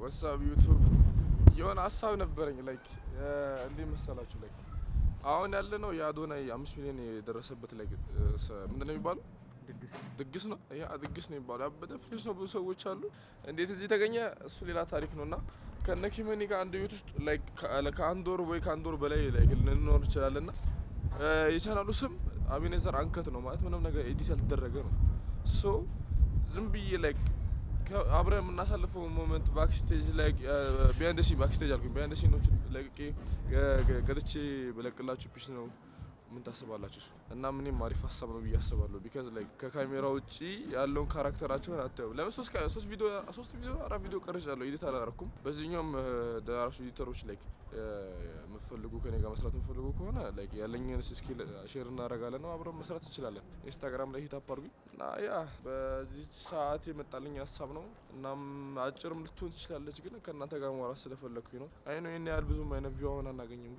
ወሳብ ዩቲዩብ የሆነ ሀሳብ ነበረኝ ላይክ እንዴ መሰላችሁ ላይክ አሁን ያለ ነው የአዶናይ 5 ሚሊዮን የደረሰበት ላይክ ምንድነው የሚባለው ድግስ ነው ያ ድግስ ነው የሚባለው ያበደ ፍሬሽ ነው ብዙ ሰዎች አሉ እንዴት እዚህ ተገኘ እሱ ሌላ ታሪክ ነውና ከነኪመኒ ጋር አንድ ቤት ውስጥ ላይክ ከአንድ ወር ወይ ከአንድ ወር በላይ ላይክ ልንኖር እንችላለንና የቻናሉ ስም አቤኔዘር አንከት ነው ማለት ምንም ነገር ኤዲት ያልተደረገ ነው ሶ ዝም ብዬ ላይክ አብረን የምናሳልፈው ሞመንት ባክስቴጅ ላይ ቢሃይንድ ዘ ሲን ባክስቴጅ አልኩኝ ቢሃይንድ ዘ ሲኖች ለቅቄ ገድቼ በለቅላችሁ ፒስ ነው ምን ታስባላችሁ እሱ እና ምንም አሪፍ ሀሳብ ነው ብዬ አስባለሁ ቢካዝ ላይክ ከካሜራ ውጪ ያለውን ካራክተራቸውን አታዩ ለምን 3 ቪዲዮ 4 ቪዲዮ ቀርጫለሁ ኤዲት አላደረኩም በዚህኛውም ደራሹ ኤዲተሮች ላይክ የምትፈልጉ ከኔ ጋር መስራት የምትፈልጉ ከሆነ ላይክ ያለኝን ስኪል ሼር እናደርጋለን ነው አብረን መስራት እንችላለን ኢንስታግራም ላይ ሂት አፕ አድርጉኝ እና ያ በዚህ ሰዓት የመጣልኝ ሀሳብ ነው እናም አጭርም ልትሆን ትችላለች ግን ከእናንተ ጋር ማውራት ስለፈለኩኝ ነው አይ ነው የኔ ያህል ብዙም አይነት ቪው አሁን አናገኝም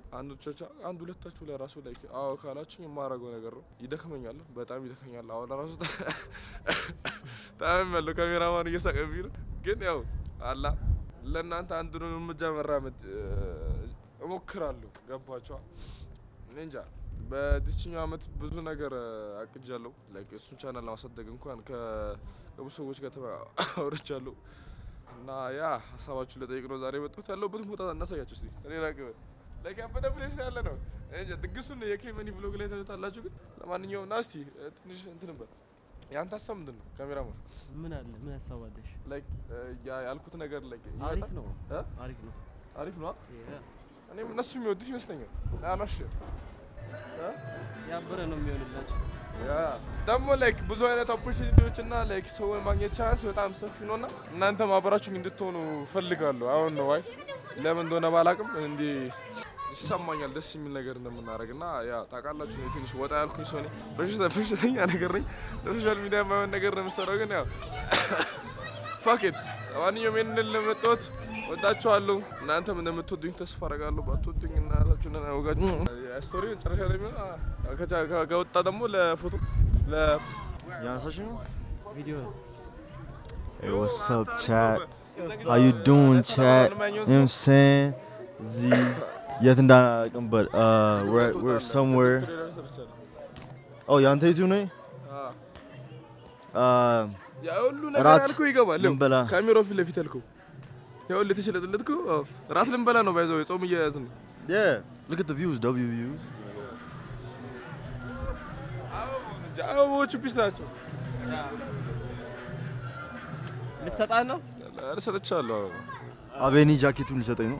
አንድ ሁለታችሁ ለራሱ ላይክ አዎ ካላችሁ የማደርገው ነገር ነው ይደክመኛል በጣም ይደክመኛል አሁን ራሱ ታም ያለው ካሜራማን እየሳቀብኝ ነው ግን ያው አላ ለእናንተ አንዱን እርምጃ መራመድ እሞክራለሁ ገባችሁ እንጃ በዲስቺኛው አመት ብዙ ነገር አቅጃለሁ ላይክ እሱን ቻናል ለማሳደግ እንኳን ከብዙ ሰዎች ጋር አውርቻለሁ እና ያ ሀሳባችሁን ለጠይቅ ነው ዛሬ መጥቶት ያለሁበትን ቦታ እናሳያችሁ እስቲ እኔ ራቀበ ላይክ አበደ ፕሌስ ያለ ነው እንጃ ድግሱን የኬመኒ ብሎግ ላይ ታዩታላችሁ ግን ለማንኛውም ናስቲ ትንሽ እንትን ነበር ያንተ ሀሳብ ምንድን ነው ካሜራማን ምን አለ ምን ሀሳብ አለሽ ላይክ ያልኩት ነገር ላይክ አሪፍ ነው እኔም እነሱ የሚወዱት ይመስለኛል አላሽ ያበረ ነው የሚሆንላችሁ ያ ደግሞ ላይክ ብዙ አይነት ኦፖርቹኒቲዎች እና ላይክ ሰው ማግኘት ቻንስ በጣም ሰፊ ነውና እናንተ ማብራችሁ እንድትሆኑ ፈልጋለሁ አሁን ነው አይ ለምን እንደሆነ ባላቅም እንዴ ይሰማኛል ደስ የሚል ነገር እንደምናደርግና ያ ታውቃላችሁ ነው ትንሽ ወጣ ያልኩኝ ሰው ነኝ በሽተኛ ነገር ነኝ ለሶሻል ሚዲያ ማየን ነገር ነው የምሰራው ግን ያው ፋክ ኢት ዋንኛው ምን ለመጣሁት ወዳችኋለሁ እናንተም እንደምትወዱኝ ተስፋ አደርጋለሁ ባትወዱኝ እናታችሁ እና ወጋችሁ ስቶሪ ጨረሻ ላይ ከወጣ ደግሞ ለፎቶ ያንሳሽ ነው ቪዲዮ Hey what's up chat how you doing chat you know what I'm saying Z yet እንዳናቀም but we're somewhere oh ያንተ ዩቲዩብ ነው ያ ሁሉ ነገር አልኩ ይገባል ካሜራው ፊት ለፊት አልኩ ያው ለተሸለጥለትኩ ራት ልንበላ ነው ባይዘው ጾም እያያዝን yeah look at the views W views አዎቹ ፒስ ናቸው ልሰጣት ነው ልሰጥቻለሁ አቤኒ ጃኬቱን ልሰጠኝ ነው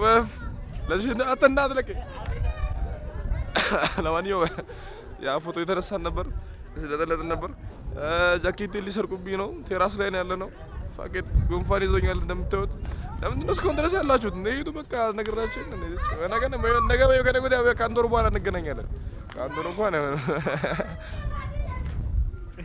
ወፍ ለዚህ አተናት ለከ ለማንኛውም ያ ፎቶ የተነሳን ነበር ስለተለጠ ነበር ጃኬቴን ሊሰርቁብኝ ነው ቴራስ ላይ ነው ያለነው ፋኬት ጉንፋን ይዞኛል እንደምታዩት ለምን ነው እስካሁን ድረስ ያላችሁት ነይቱ በቃ ነገራችን ነገ ከነገ ወዲያ ከአንድ ወር በኋላ እንገናኛለን ከአንድ ወር እንኳን